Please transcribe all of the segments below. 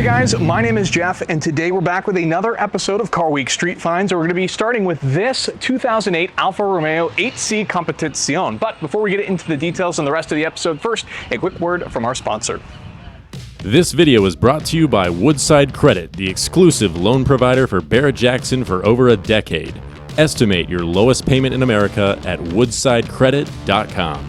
Hey guys, my name is Jeff, and today we're back with another episode of Car Week Street Finds, and we're going to be starting with this 2008 Alfa Romeo 8C Competizione. But before we get into the details and the rest of the episode, first, a quick word from our sponsor. This video is brought to you by Woodside Credit, the exclusive loan provider for Barrett-Jackson for over a decade. Estimate your lowest payment in America at woodsidecredit.com.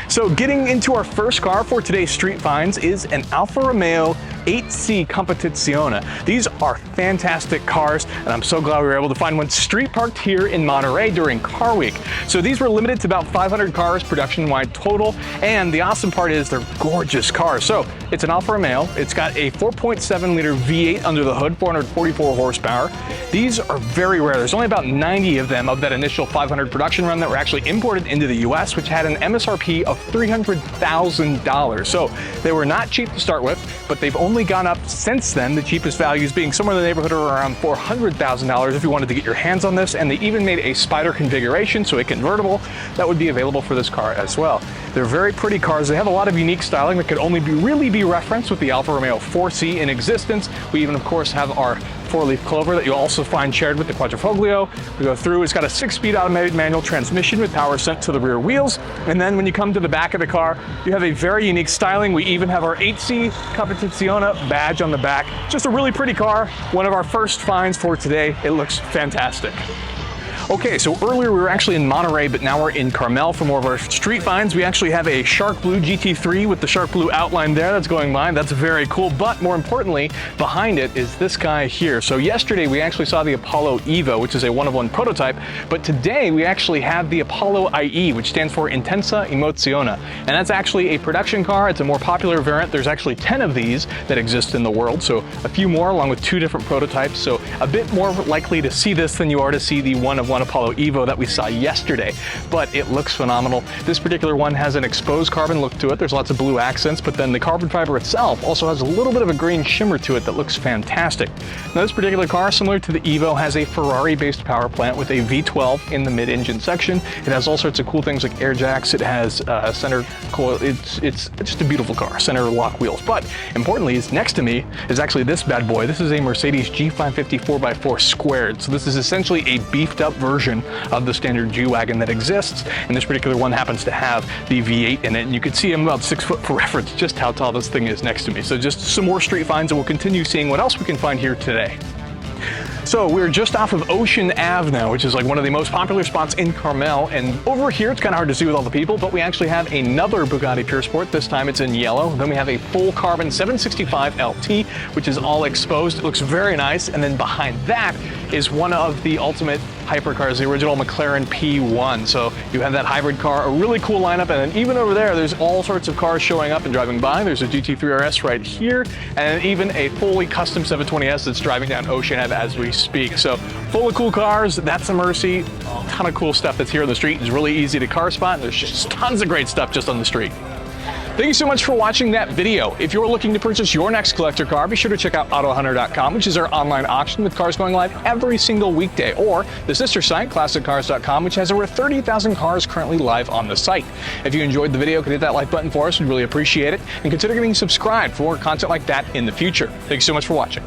So getting into our first car for today's Street Finds is an Alfa Romeo 8C Competizione. These are fantastic cars, and I'm so glad we were able to find one street parked here in Monterey during Car Week. So these were limited to about 500 cars production-wide total, and the awesome part is they're gorgeous cars. So it's an Alfa Romeo. It's got a 4.7-liter V8 under the hood, 444 horsepower. These are very rare. There's only about 90 of them of that initial 500 production run that were actually imported into the US, which had an MSRP of $300,000. So they were not cheap to start with, but they've only gone up since then, the cheapest values being somewhere in the neighborhood of around $400,000 if you wanted to get your hands on this, and they even made a Spider configuration, so a convertible, that would be available for this car as well. They're very pretty cars. They have a lot of unique styling that could only really be referenced with the Alfa Romeo 4C in existence. We even, of course, have our four-leaf clover that you'll also find shared with the Quadrifoglio. We go through, it's got a 6-speed automated manual transmission with power sent to the rear wheels. And then when you come to the back of the car, you have a very unique styling. We even have our 8C Competizione badge on the back. Just a really pretty car. One of our first finds for today. It looks fantastic. Okay, so earlier we were actually in Monterey, but now we're in Carmel for more of our street finds. We actually have a Shark Blue GT3 with the Shark Blue outline there that's going by. That's very cool, but more importantly, behind it is this guy here. So yesterday we actually saw the Apollo Evo, which is a one-of-one prototype, but today we actually have the Apollo IE, which stands for Intensa Emozione. And that's actually a production car. It's a more popular variant. There's actually 10 of these that exist in the world, so a few more along with 2 different prototypes. So a bit more likely to see this than you are to see the one-of-one Apollo Evo that we saw yesterday, but it looks phenomenal. This particular one has an exposed carbon look to it. There's lots of blue accents, but then the carbon fiber itself also has a little bit of a green shimmer to it that looks fantastic. Now this particular car, similar to the Evo, has a Ferrari-based power plant with a V12 in the mid-engine section. It has all sorts of cool things like air jacks. It has center coil. It's just a beautiful car, center lock wheels. But importantly, is next to me is actually this bad boy. This is a Mercedes G550 4x4 squared. So this is essentially a beefed up version of the standard G-Wagon that exists, and this particular one happens to have the V8 in it, and you can see I'm about 6 foot for reference just how tall this thing is next to me. So just some more street finds, and we'll continue seeing what else we can find here today. So we're just off of Ocean Ave now, which is like one of the most popular spots in Carmel, and over here it's kind of hard to see with all the people, but we actually have another Bugatti Pur Sport. This time it's in yellow. Then we have a full carbon 765 LT, which is all exposed. It looks very nice, and then behind that is one of the ultimate hypercars, the original McLaren P1. So you have that hybrid car, a really cool lineup, and then even over there, there's all sorts of cars showing up and driving by. There's a GT3 RS right here, and even a fully custom 720S that's driving down Ocean Ave as we speak. So full of cool cars. That's a Mercy. A ton of cool stuff that's here on the street. It's really easy to car spot. There's just tons of great stuff just on the street. Thank you so much for watching that video. If you're looking to purchase your next collector car, be sure to check out AutoHunter.com, which is our online auction with cars going live every single weekday, or the sister site, ClassicCars.com, which has over 30,000 cars currently live on the site. If you enjoyed the video, could hit that like button for us. We'd really appreciate it. And consider getting subscribed for more content like that in the future. Thanks so much for watching.